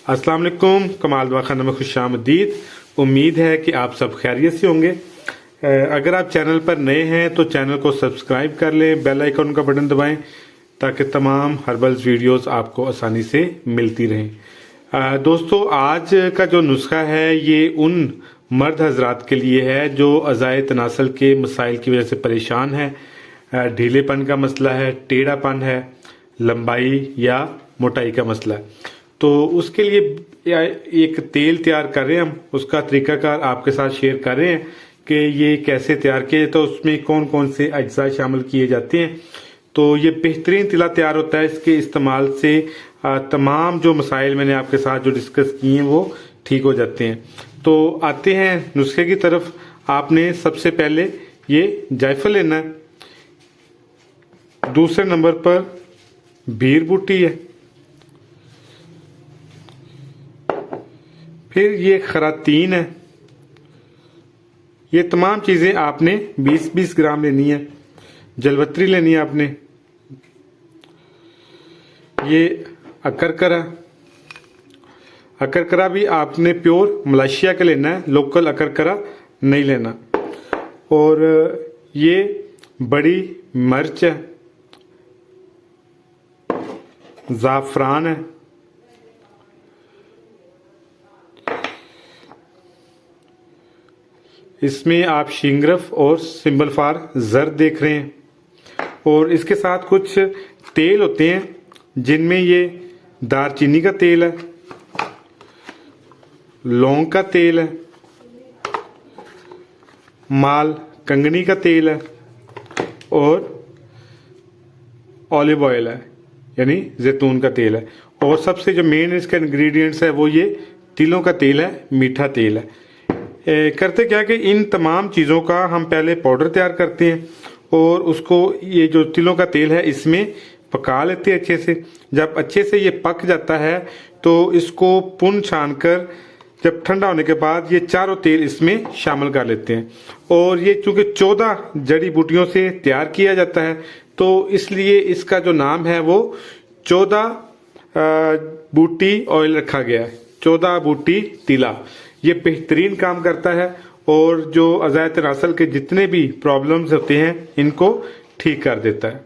अस्सलाम वालेकुम, कमाल दुआ खाना में खुशामदीद। उम्मीद है कि आप सब खैरियत से होंगे। अगर आप चैनल पर नए हैं तो चैनल को सब्सक्राइब कर लें, बेल आइकन का बटन दबाएं ताकि तमाम हर्बल्स वीडियोस आपको आसानी से मिलती रहें। दोस्तों, आज का जो नुस्खा है ये उन मर्द हजरात के लिए है जो अज़ाए तनासल के मसाइल की वजह से परेशान है। ढीलेपन का मसला है, टेढ़ापन है, लंबाई या मोटाई का मसला है। तो उसके लिए एक तेल तैयार कर रहे हैं हम, उसका तरीकाकार आपके साथ शेयर कर रहे हैं कि ये कैसे तैयार किए, तो उसमें कौन कौन से अज्जा शामिल किए जाते हैं। तो ये बेहतरीन तिला तैयार होता है। इसके इस्तेमाल से तमाम जो मसाइल मैंने आपके साथ जो डिस्कस किए हैं वो ठीक हो जाते हैं। तो आते हैं नुस्खे की तरफ। आपने सबसे पहले ये जायफल लेना है, दूसरे नंबर पर बीर बूटी है, फिर ये खरातीन है। ये तमाम चीज़ें आपने 20-20 ग्राम लेनी है। जलवत्री लेनी है आपने। ये अकरकरा भी आपने प्योर मलेशिया का लेना है, लोकल अकरकरा नहीं लेना। और ये बड़ी मिर्च है, ज़ाफ़रान है, इसमें आप शिंगरफ और सिंबल फार जर्द देख रहे हैं। और इसके साथ कुछ तेल होते हैं जिनमें ये दारचीनी का तेल है, लौंग का तेल है, माल कंगनी का तेल है और ऑलिव ऑयल है, यानी जैतून का तेल है। और सबसे जो मेन इसका इंग्रेडिएंट्स है वो ये तिलों का तेल है, मीठा तेल है। करते क्या कि इन तमाम चीज़ों का हम पहले पाउडर तैयार करते हैं और उसको ये जो तिलों का तेल है इसमें पका लेते हैं अच्छे से। जब अच्छे से ये पक जाता है तो इसको पुन छान कर जब ठंडा होने के बाद ये चारों तेल इसमें शामिल कर लेते हैं। और ये चूँकि 14 जड़ी बूटियों से तैयार किया जाता है तो इसलिए इसका जो नाम है वो 14 बूटी ऑयल रखा गया है, 14 बूटी तिला। ये बेहतरीन काम करता है और जो अज़ाए तनासल के जितने भी प्रॉब्लम्स होते हैं इनको ठीक कर देता है।